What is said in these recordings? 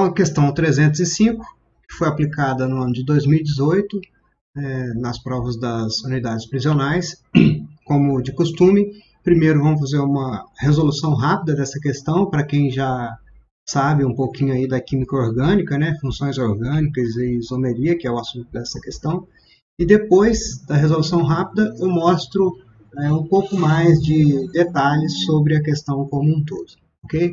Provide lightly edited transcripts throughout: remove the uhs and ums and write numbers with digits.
a questão 305, que foi aplicada no ano de 2018, nas provas das unidades prisionais, como de costume. Primeiro vamos fazer uma resolução rápida dessa questão, para quem já sabe um pouquinho aí da química orgânica, né, funções orgânicas e isomeria, que é o assunto dessa questão. E depois da resolução rápida, eu mostro um pouco mais de detalhes sobre a questão como um todo. Ok?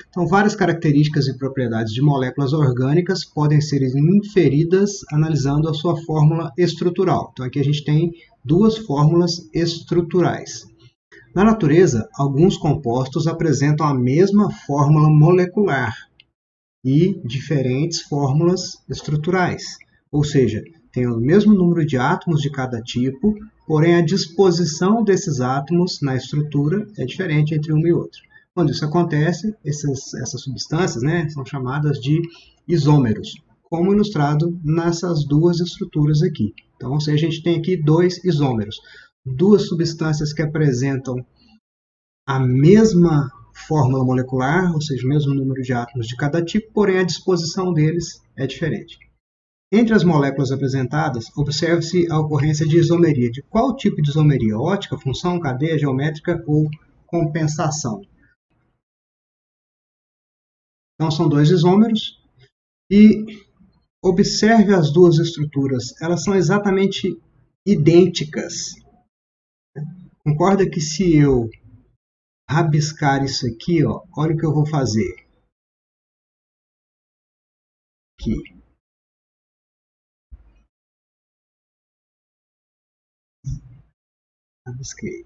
Então, várias características e propriedades de moléculas orgânicas podem ser inferidas analisando a sua fórmula estrutural. Então, aqui a gente tem duas fórmulas estruturais. Na natureza, alguns compostos apresentam a mesma fórmula molecular e diferentes fórmulas estruturais, ou seja, tem o mesmo número de átomos de cada tipo, porém a disposição desses átomos na estrutura é diferente entre um e outro. Quando isso acontece, essas substâncias, né, são chamadas de isômeros, como ilustrado nessas duas estruturas aqui. Então, ou seja, a gente tem aqui dois isômeros, duas substâncias que apresentam a mesma fórmula molecular, ou seja, o mesmo número de átomos de cada tipo, porém a disposição deles é diferente. Entre as moléculas apresentadas, observe-se a ocorrência de isomeria. De qual tipo de isomeria? Ótica, função, cadeia, geométrica ou compensação? Então, são dois isômeros e observe as duas estruturas. Elas são exatamente idênticas. Concorda que se eu rabiscar isso aqui, ó, olha o que eu vou fazer. Aqui. Rabisquei.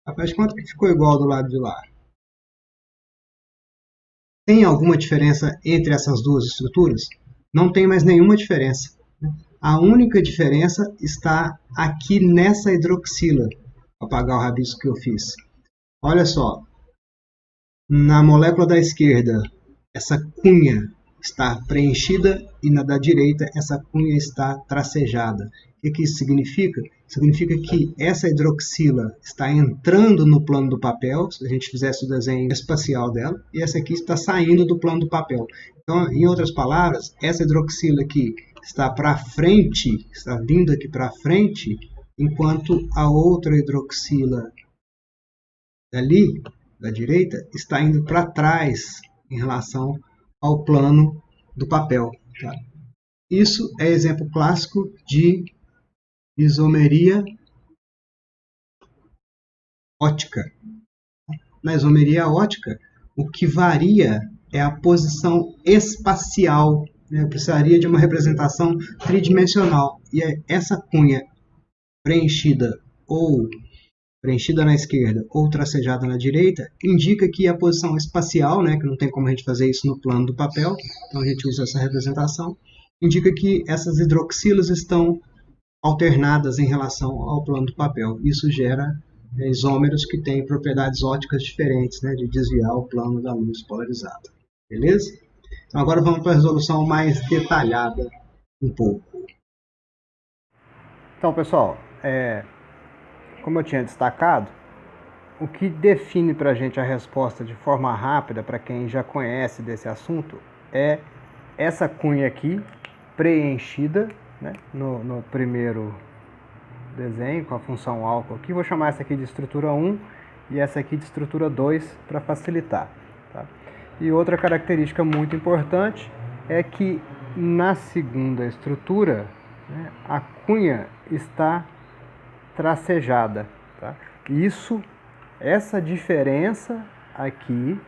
Faz de conta que ficou igual do lado de lá. Tem alguma diferença entre essas duas estruturas? Não tem mais nenhuma diferença. A única diferença está aqui nessa hidroxila. Vou apagar o rabisco que eu fiz. Olha só. Na molécula da esquerda, essa cunha está preenchida e na da direita, essa cunha está tracejada. O que isso significa? Significa que essa hidroxila está entrando no plano do papel, se a gente fizesse o desenho espacial dela, e essa aqui está saindo do plano do papel. Então, em outras palavras, essa hidroxila aqui está para frente, está vindo aqui para frente, enquanto a outra hidroxila ali, da direita, está indo para trás em relação ao plano do papel. Tá? Isso é exemplo clássico de isomeria ótica. Na isomeria ótica, o que varia é a posição espacial. Né? Eu precisaria de uma representação tridimensional. E essa cunha preenchida na esquerda ou tracejada na direita, indica que a posição espacial, né, que não tem como a gente fazer isso no plano do papel, então a gente usa essa representação, indica que essas hidroxilas estão alternadas em relação ao plano do papel. Isso gera isômeros que têm propriedades ópticas diferentes, né, de desviar o plano da luz polarizada. Beleza? Então agora vamos para a resolução mais detalhada um pouco. Então, pessoal, como eu tinha destacado, o que define para a gente a resposta de forma rápida, para quem já conhece desse assunto, é essa cunha aqui, preenchida, né, no primeiro desenho, com a função álcool aqui. Vou chamar essa aqui de estrutura 1 e essa aqui de estrutura 2 para facilitar. Tá? E outra característica muito importante é que na segunda estrutura, né, a cunha está tracejada. Tá? Essa diferença aqui,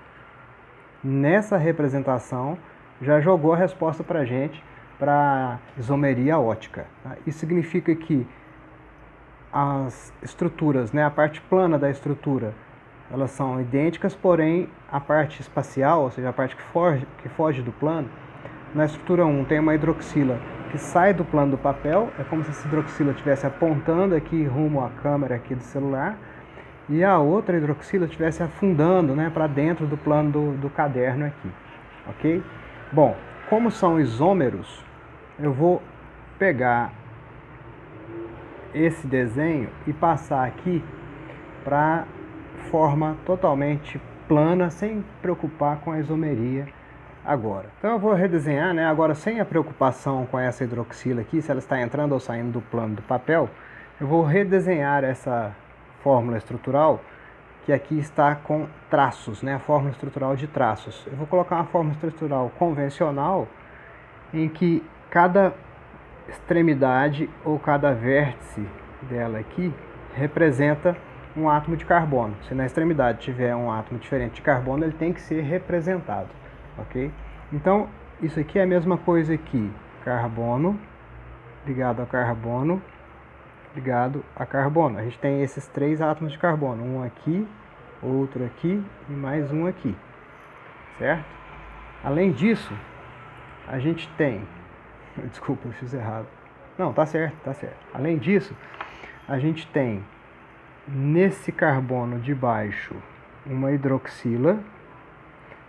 nessa representação, já jogou a resposta para a gente para isomeria ótica. Tá? Isso significa que as estruturas, né, a parte plana da estrutura, elas são idênticas, porém a parte espacial, ou seja, a parte que foge do plano, na estrutura 1 tem uma hidroxila que sai do plano do papel, é como se essa hidroxila estivesse apontando aqui rumo à câmera aqui do celular, e a outra hidroxila estivesse afundando, né, para dentro do plano do caderno aqui, ok? Bom, como são isômeros, eu vou pegar esse desenho e passar aqui para forma totalmente plana, sem preocupar com a isomeria agora. Então eu vou redesenhar, né, agora sem a preocupação com essa hidroxila aqui, se ela está entrando ou saindo do plano do papel, eu vou redesenhar essa fórmula estrutural, que aqui está com traços, né, a fórmula estrutural de traços. Eu vou colocar uma fórmula estrutural convencional, em que cada extremidade ou cada vértice dela aqui representa um átomo de carbono. Se na extremidade tiver um átomo diferente de carbono, ele tem que ser representado, ok? Então, isso aqui é a mesma coisa aqui, carbono ligado a carbono ligado a carbono. A gente tem esses 3 átomos de carbono, um aqui, outro aqui e mais um aqui, certo? Além disso, a gente tem... Desculpa, eu fiz errado. Não, tá certo, tá certo. Além disso, a gente tem nesse carbono de baixo uma hidroxila.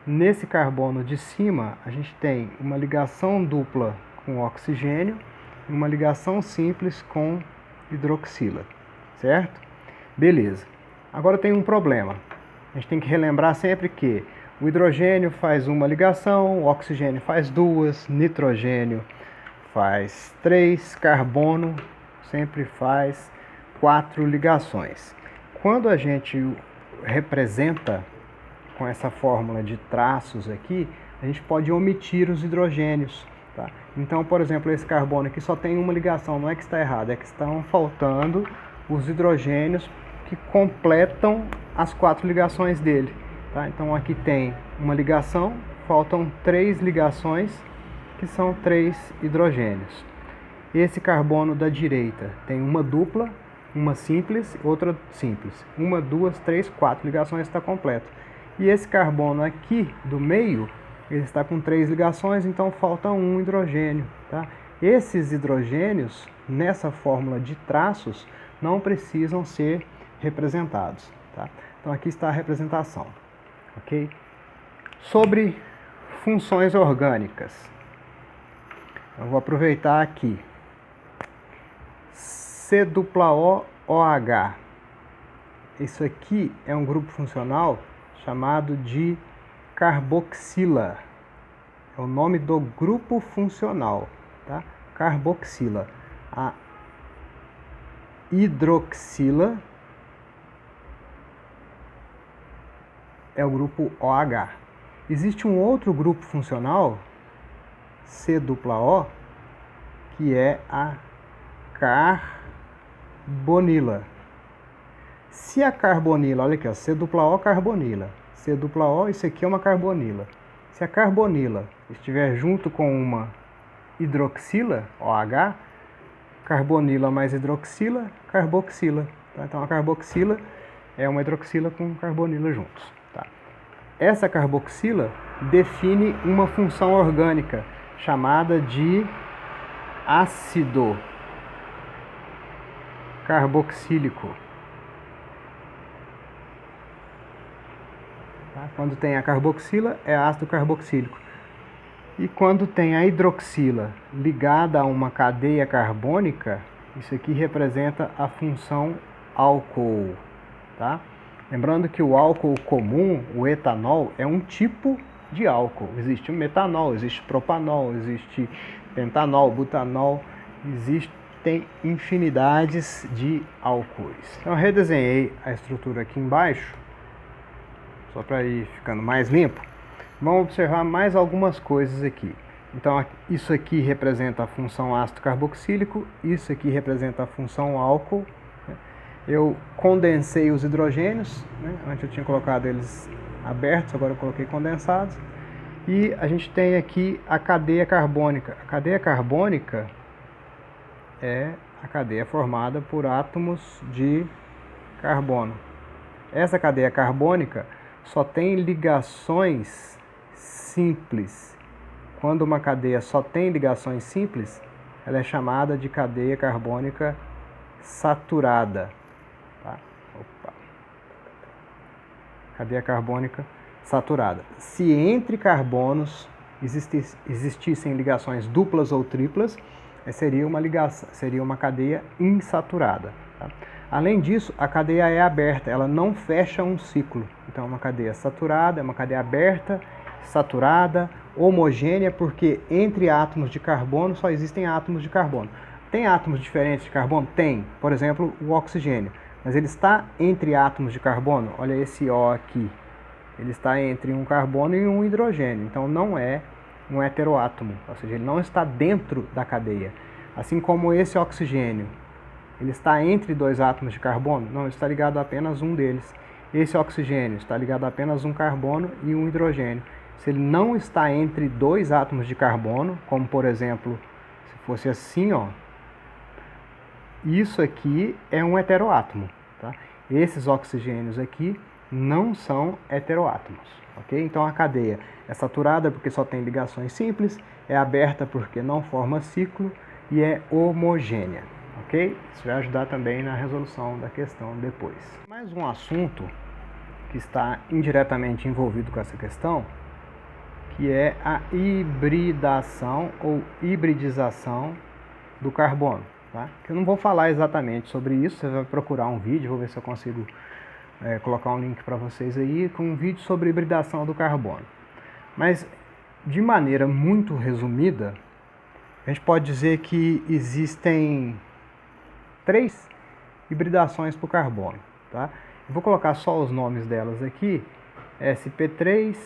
Nesse carbono de cima, a gente tem uma ligação dupla com oxigênio e uma ligação simples com hidroxila, certo? Beleza. Agora tem um problema. A gente tem que relembrar sempre que o hidrogênio faz uma ligação, o oxigênio faz 2, nitrogênio faz 3, carbono sempre faz 4 ligações. Quando a gente representa com essa fórmula de traços aqui, a gente pode omitir os hidrogênios, tá? Então, por exemplo, esse carbono aqui só tem uma ligação, não é que está errado, é que estão faltando os hidrogênios que completam as 4 ligações dele, tá? Então aqui tem uma ligação, faltam 3 ligações, que são 3 hidrogênios. Esse carbono da direita tem uma dupla, uma simples, outra simples. 1, 2, 3, 4 ligações, está completo. E esse carbono aqui do meio, ele está com 3 ligações, então falta um hidrogênio, tá? Esses hidrogênios, nessa fórmula de traços, não precisam ser representados, tá? Então aqui está a representação, ok? Sobre funções orgânicas, eu vou aproveitar aqui. COOH. Isso aqui é um grupo funcional chamado de carboxila. É o nome do grupo funcional, tá? Carboxila. A hidroxila é o grupo OH. Existe um outro grupo funcional, COO, que é a carbonila. Se a carbonila, olha aqui, ó, COO carbonila. COO, isso aqui é uma carbonila. Se a carbonila estiver junto com uma hidroxila, OH, carbonila mais hidroxila, carboxila. Tá? Então a carboxila é uma hidroxila com carbonila juntos. Tá? Essa carboxila define uma função orgânica chamada de ácido carboxílico. Tá? Quando tem a carboxila, é ácido carboxílico. E quando tem a hidroxila ligada a uma cadeia carbônica, isso aqui representa a função álcool. Tá? Lembrando que o álcool comum, o etanol, é um tipo de álcool. Existe o metanol, existe propanol, existe pentanol, butanol, existem infinidades de álcoois. Então eu redesenhei a estrutura aqui embaixo, só para ir ficando mais limpo. Vamos observar mais algumas coisas aqui. Então isso aqui representa a função ácido carboxílico, isso aqui representa a função álcool. Eu condensei os hidrogênios, né? Antes eu tinha colocado eles abertos, agora eu coloquei condensados. E a gente tem aqui a cadeia carbônica. A cadeia carbônica é a cadeia formada por átomos de carbono. Essa cadeia carbônica só tem ligações simples. Quando uma cadeia só tem ligações simples, ela é chamada de cadeia carbônica saturada. Tá? Cadeia carbônica saturada. Se entre carbonos existissem ligações duplas ou triplas, seria uma cadeia insaturada. Tá? Além disso, a cadeia é aberta, ela não fecha um ciclo. Então, é uma cadeia saturada, é uma cadeia aberta, saturada homogênea porque entre átomos de carbono só existem átomos de carbono. Tem átomos diferentes de carbono? Tem. Por exemplo, o oxigênio. Mas ele está entre átomos de carbono? Olha esse O aqui. Ele está entre um carbono e um hidrogênio. Então não é um heteroátomo. Ou seja, ele não está dentro da cadeia. Assim como esse oxigênio. Ele está entre dois átomos de carbono? Não, ele está ligado a apenas um deles. Esse oxigênio está ligado a apenas um carbono e um hidrogênio. Se ele não está entre dois átomos de carbono, como por exemplo, se fosse assim, ó, isso aqui é um heteroátomo. Tá? Esses oxigênios aqui não são heteroátomos. Okay? Então a cadeia é saturada porque só tem ligações simples, é aberta porque não forma ciclo e é homogênea. Ok? Isso vai ajudar também na resolução da questão depois. Mais um assunto que está indiretamente envolvido com essa questão, que é a hibridação ou hibridização do carbono. Tá? Eu não vou falar exatamente sobre isso, você vai procurar um vídeo, vou ver se eu consigo colocar um link para vocês aí, com um vídeo sobre hibridação do carbono. Mas, de maneira muito resumida, a gente pode dizer que existem 3 hibridações para o carbono. Tá? Eu vou colocar só os nomes delas aqui, sp3,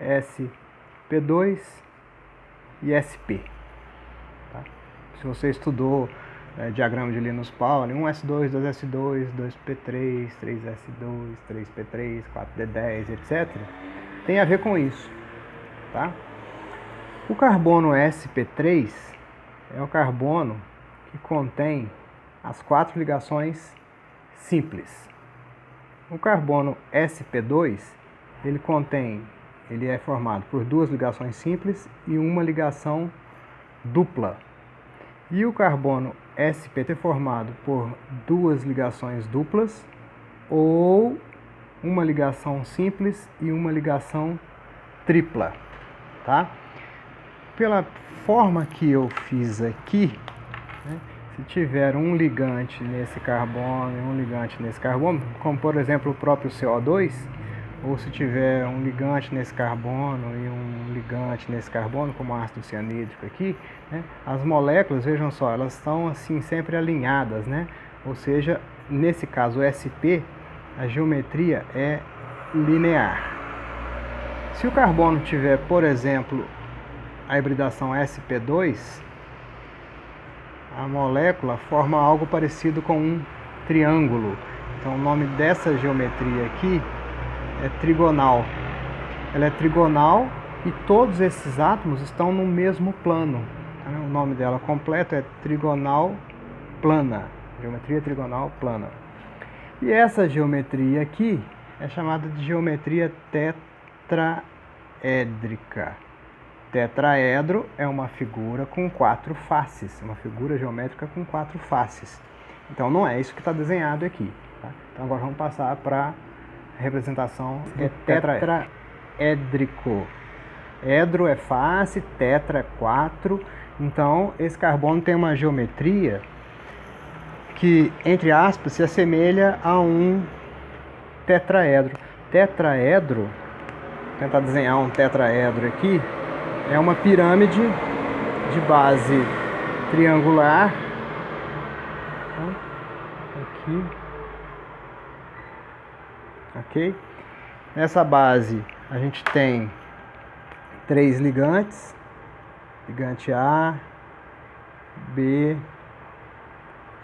sp2 e sp. Tá? Se você estudou diagrama de Linus Pauling, 1s2, 2s2, 2p3, 3s2, 3p3, 4d10, etc., tem a ver com isso. Tá? O carbono sp3 é o carbono que contém as 4 ligações simples. O carbono sp2, ele é formado por 2 ligações simples e uma ligação dupla. E o carbono sp3 é formado por 2 ligações duplas ou uma ligação simples e uma ligação tripla. Tá? Pela forma que eu fiz aqui, né, se tiver um ligante nesse carbono e um ligante nesse carbono, como por exemplo o próprio CO2, ou se tiver um ligante nesse carbono e um ligante nesse carbono, como o ácido cianídrico aqui, né, as moléculas, vejam só, elas estão assim sempre alinhadas, né? Ou seja, nesse caso o sp, a geometria é linear. Se o carbono tiver, por exemplo, a hibridação sp2, a molécula forma algo parecido com um triângulo. Então o nome dessa geometria aqui é trigonal. Ela é trigonal e todos esses átomos estão no mesmo plano. O nome dela completo é trigonal plana. Geometria trigonal plana. E essa geometria aqui é chamada de geometria tetraédrica. Tetraedro é uma figura com 4 faces, uma figura geométrica com 4 faces. Então não é isso que está desenhado aqui. Tá? Então agora vamos passar para a representação do tetraédrico. Edro é face, tetra é 4. Então esse carbono tem uma geometria que, entre aspas, se assemelha a um tetraedro. Tetraedro, vou tentar desenhar um tetraedro aqui, é uma pirâmide de base triangular. Aqui. Ok? Nessa base a gente tem 3 ligantes. Ligante A, B,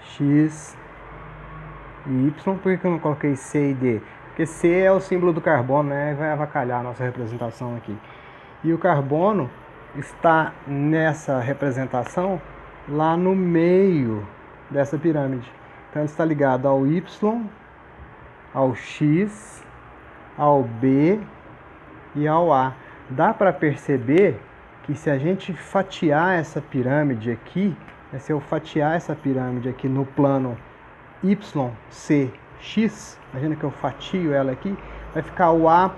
X e Y. Por que eu não coloquei C e D? Porque C é o símbolo do carbono, né? Vai avacalhar a nossa representação aqui. E o carbono está nessa representação lá no meio dessa pirâmide. Então ele está ligado ao Y, ao X, ao B e ao A. Dá para perceber que se a gente fatiar essa pirâmide aqui, se eu fatiar essa pirâmide aqui no plano Y, C, X, imagina que eu fatio ela aqui, vai ficar o A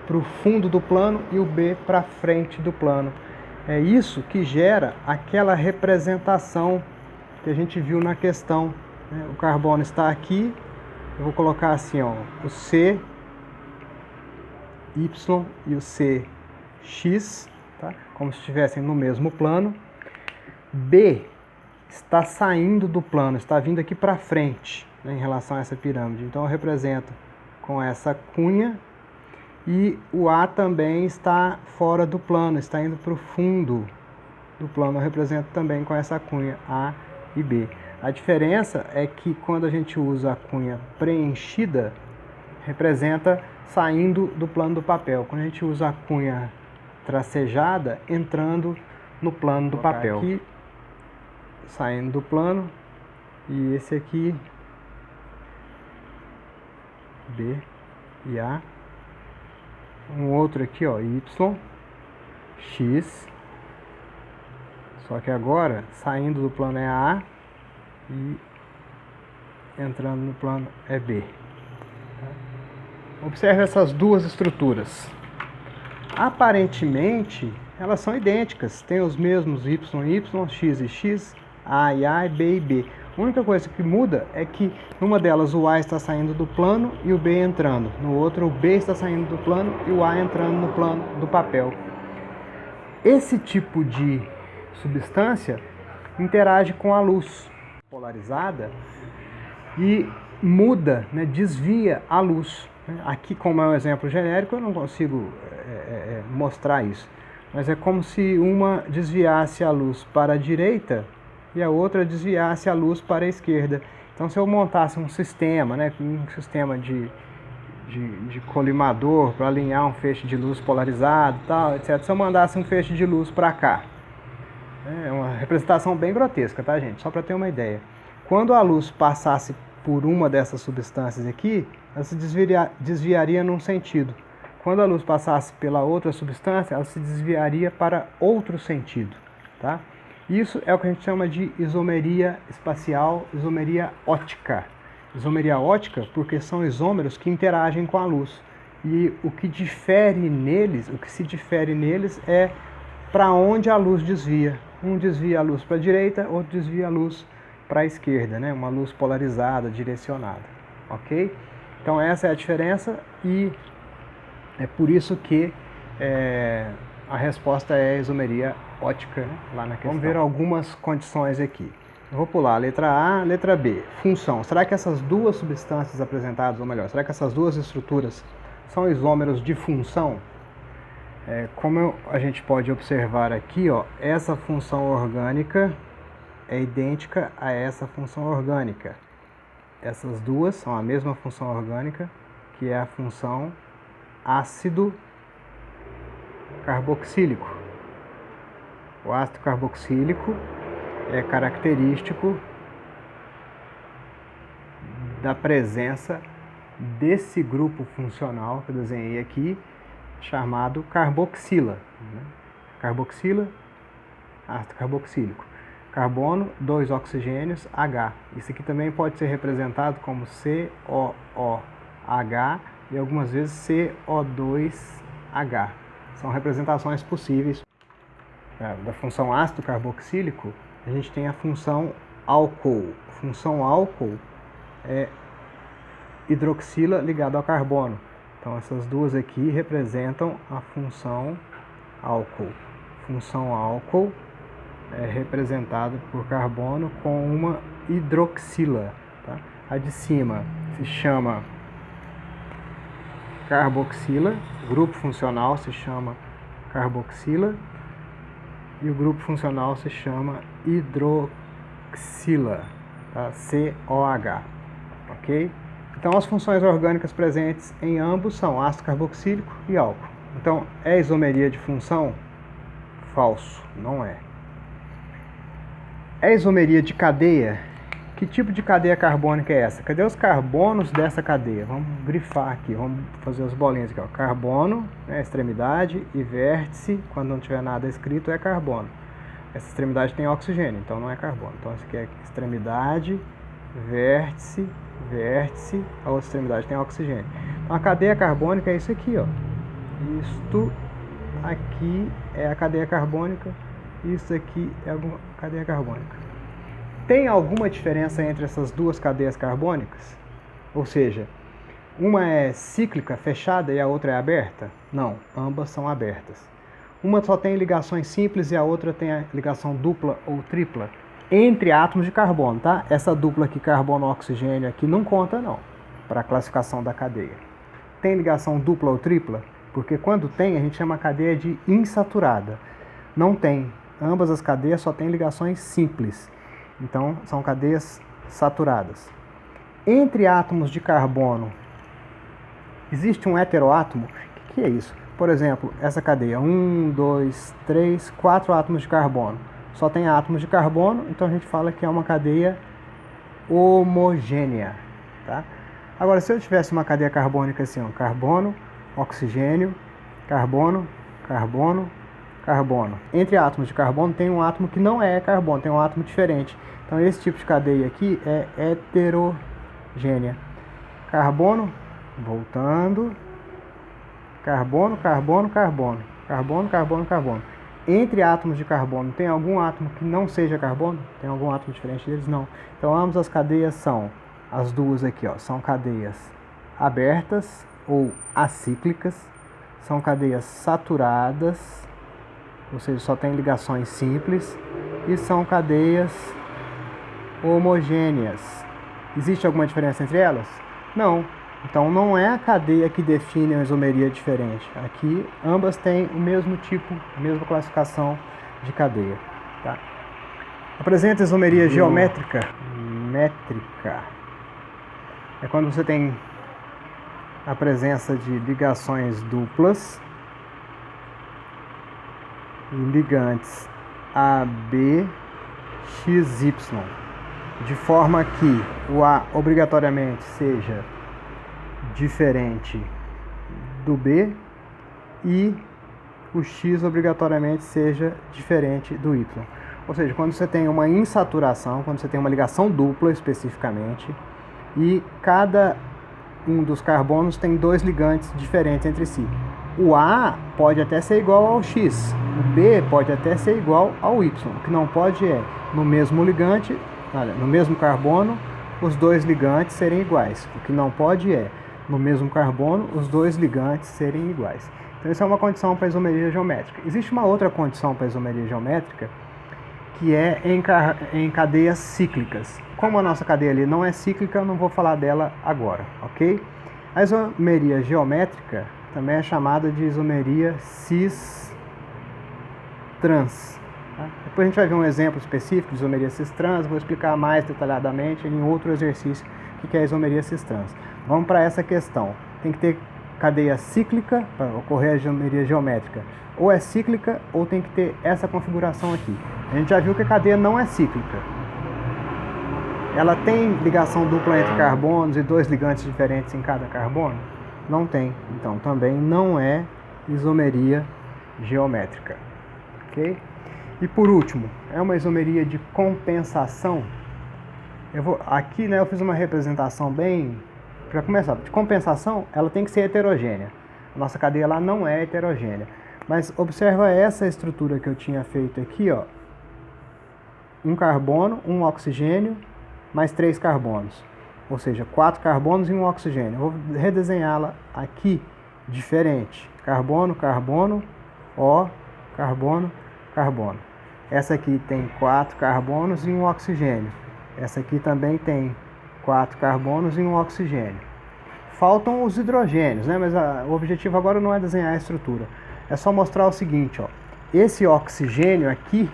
para o fundo do plano e o B para frente do plano. É isso que gera aquela representação que a gente viu na questão. O carbono está aqui, eu vou colocar assim, ó, o C, Y e o C, X, tá? Como se estivessem no mesmo plano. B está saindo do plano, está vindo aqui para frente, né, em relação a essa pirâmide. Então eu represento com essa cunha. E o A também está fora do plano, está indo para o fundo do plano. Eu represento também com essa cunha A e B. A diferença é que quando a gente usa a cunha preenchida, representa saindo do plano do papel. Quando a gente usa a cunha tracejada, entrando no plano do papel. Aqui, saindo do plano, e esse aqui, B e A. Um outro aqui, ó, Y, X. Só que agora, saindo do plano é A e entrando no plano é B. Observe essas duas estruturas. Aparentemente, elas são idênticas. Tem os mesmos Y, Y, X e X, A e B e B. A única coisa que muda é que numa delas o A está saindo do plano e o B entrando. No outro o B está saindo do plano e o A entrando no plano do papel. Esse tipo de substância interage com a luz polarizada e muda, né, desvia a luz. Aqui, como é um exemplo genérico, eu não consigo mostrar isso. Mas é como se uma desviasse a luz para a direita e a outra desviasse a luz para a esquerda. Então, se eu montasse um sistema, né, um sistema de colimador para alinhar um feixe de luz polarizado, tal, etc. Se eu mandasse um feixe de luz para cá, é uma representação bem grotesca, tá, gente? Só para ter uma ideia. Quando a luz passasse por uma dessas substâncias aqui, ela se desviaria num sentido. Quando a luz passasse pela outra substância, ela se desviaria para outro sentido, tá? Isso é o que a gente chama de isomeria espacial, isomeria ótica. Isomeria ótica porque são isômeros que interagem com a luz. E o que se difere neles é para onde a luz desvia. Um desvia a luz para a direita, outro desvia a luz para a esquerda, né? Uma luz polarizada, direcionada, ok? Então essa é a diferença e é por isso que a resposta é isomeria ótica, né, lá na questão. Vamos ver algumas condições aqui. Eu vou pular a letra A, letra B. Função. Será que essas duas substâncias apresentadas, ou melhor, será que essas duas estruturas são isômeros de função? Como a gente pode observar aqui, ó, essa função orgânica é idêntica a essa função orgânica. Essas duas são a mesma função orgânica, que é a função ácido carboxílico. O ácido carboxílico é característico da presença desse grupo funcional que eu desenhei aqui, chamado carboxila. Carboxila, ácido carboxílico. Carbono, 2 oxigênios, H. Isso aqui também pode ser representado como COOH e algumas vezes CO2H. São representações possíveis. Da função ácido carboxílico, a gente tem a função álcool. A função álcool é hidroxila ligada ao carbono. Então essas duas aqui representam a função álcool. Função álcool é representada por carbono com uma hidroxila. Tá? A de cima se chama carboxila, o grupo funcional se chama carboxila e o grupo funcional se chama hidroxila, tá? COH, ok? Então as funções orgânicas presentes em ambos são ácido carboxílico e álcool. Então é isomeria de função? Falso, não é. É isomeria de cadeia? Que tipo de cadeia carbônica é essa? Cadê os carbonos dessa cadeia? Vamos grifar aqui, vamos fazer as bolinhas aqui, ó. Carbono, né, extremidade, e vértice, quando não tiver nada escrito, é carbono. Essa extremidade tem oxigênio, então não é carbono. Então essa aqui é extremidade, vértice, vértice, a outra extremidade tem oxigênio. Então a cadeia carbônica é isso aqui, ó. Isto aqui é a cadeia carbônica, isso aqui é a cadeia carbônica. Tem alguma diferença entre essas duas cadeias carbônicas? Ou seja, uma é cíclica, fechada, e a outra é aberta? Não, ambas são abertas. uma só tem ligações simples e a outra tem a ligação dupla ou tripla entre átomos de carbono, tá? Essa dupla aqui, carbono-oxigênio, aqui não conta não, para a classificação da cadeia. Tem ligação dupla ou tripla? Porque quando tem, a gente chama a cadeia de insaturada. Não tem. Ambas as cadeias só têm ligações simples. Então, são cadeias saturadas. Entre átomos de carbono, existe um heteroátomo? O que é isso? Por exemplo, essa cadeia, 1, 2, 3, 4 átomos de carbono. Só tem átomos de carbono, então a gente fala que é uma cadeia homogênea. Tá? Agora, se eu tivesse uma cadeia carbônica assim, ó, carbono, oxigênio, carbono, carbono, carbono. Entre átomos de carbono tem um átomo que não é carbono, tem um átomo diferente. Então esse tipo de cadeia aqui é heterogênea. Carbono, voltando, carbono, carbono, carbono, carbono, carbono, carbono. Entre átomos de carbono tem algum átomo que não seja carbono? Tem algum átomo diferente deles? Não. Então ambas as cadeias são, as duas aqui, ó, são cadeias abertas ou acíclicas, são cadeias saturadas, ou seja, só tem ligações simples, e são cadeias homogêneas. Existe alguma diferença entre elas? Não. Então não é a cadeia que define uma isomeria diferente. Aqui ambas têm o mesmo tipo, a mesma classificação de cadeia. Tá? Apresenta isomeria geométrica. Métrica. É quando você tem a presença de ligações duplas e ligantes AB, XY, de forma que o A obrigatoriamente seja diferente do B e o X obrigatoriamente seja diferente do Y. Ou seja, quando você tem uma insaturação, quando você tem uma ligação dupla especificamente, e cada um dos carbonos tem dois ligantes diferentes entre si. O A pode até ser igual ao X, o B pode até ser igual ao Y. O que não pode é, no mesmo ligante, no mesmo carbono, os dois ligantes serem iguais. O que não pode é, no mesmo carbono, os dois ligantes serem iguais. Então, isso é uma condição para a isomeria geométrica. Existe uma outra condição para a isomeria geométrica, que é em cadeias cíclicas. Como a nossa cadeia ali não é cíclica, eu não vou falar dela agora, ok? A isomeria geométrica também é chamada de isomeria cis-trans. Tá? Depois a gente vai ver um exemplo específico de isomeria cis-trans, vou explicar mais detalhadamente em outro exercício o que é a isomeria cis-trans. Vamos para essa questão. Tem que ter cadeia cíclica para ocorrer a isomeria geométrica. Ou é cíclica ou tem que ter essa configuração aqui. A gente já viu que a cadeia não é cíclica. Ela tem ligação dupla entre carbonos e dois ligantes diferentes em cada carbono? Não tem. Então também não é isomeria geométrica. Ok? E por último, é uma isomeria de compensação. Aqui, né, eu fiz uma representação bem... Para começar, de compensação, ela tem que ser heterogênea. A nossa cadeia lá não é heterogênea. Mas observa essa estrutura que eu tinha feito aqui, ó. Um carbono, um oxigênio, mais 3 carbonos. Ou seja, 4 carbonos e um oxigênio. Eu vou redesenhá-la aqui diferente. Carbono, carbono, O, carbono, carbono. Essa aqui tem 4 carbonos e um oxigênio. Essa aqui também tem 4 carbonos e um oxigênio. Faltam os hidrogênios, né? Mas o objetivo agora não é desenhar a estrutura. É só mostrar o seguinte, ó. Esse oxigênio aqui,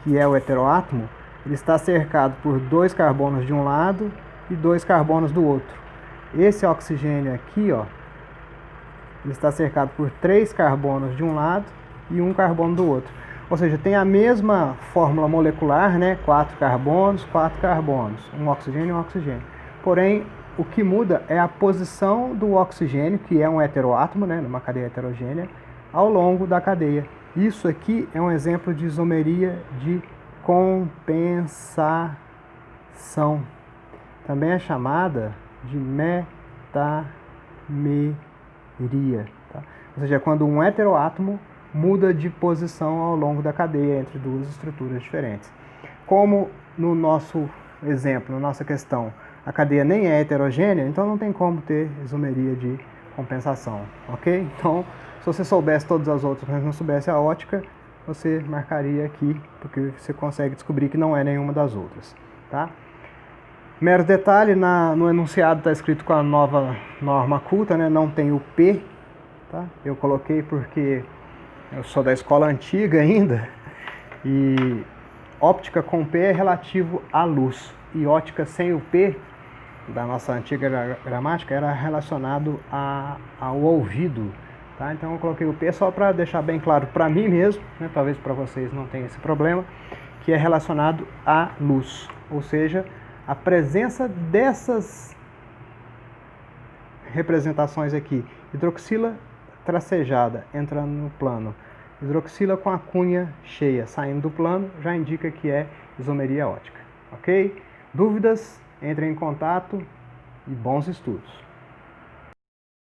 que é o heteroátomo, ele está cercado por 2 carbonos de um lado e 2 carbonos do outro. Esse oxigênio aqui, ó, ele está cercado por 3 carbonos de um lado e 1 carbono do outro. Ou seja, tem a mesma fórmula molecular, né? 4 carbonos, 4 carbonos, um oxigênio e um oxigênio. Porém, o que muda é a posição do oxigênio, que é um heteroátomo, né? Numa cadeia heterogênea, ao longo da cadeia. Isso aqui é um exemplo de isomeria de compensação. Também é chamada de metameria. Tá? Ou seja, quando um heteroátomo muda de posição ao longo da cadeia entre duas estruturas diferentes. Como no nosso exemplo, na nossa questão, a cadeia nem é heterogênea, então não tem como ter isomeria de compensação, ok? Então, Se você soubesse todas as outras, mas não soubesse a ótica, você marcaria aqui, porque você consegue descobrir que não é nenhuma das outras, tá? Mero detalhe, no enunciado está escrito com a nova norma culta, né? Não tem o P, tá? Eu coloquei porque eu sou da escola antiga ainda, e óptica com P é relativo à luz, e ótica sem o P, da nossa antiga gramática, era relacionado ao ouvido. Tá? Então eu coloquei o P só para deixar bem claro para mim mesmo, né? Talvez para vocês não tenham esse problema, que é relacionado à luz, ou seja, a presença dessas representações aqui, hidroxila tracejada entrando no plano, hidroxila com a cunha cheia saindo do plano, já indica que é isomeria ótica, ok? Dúvidas? Entrem em contato e bons estudos!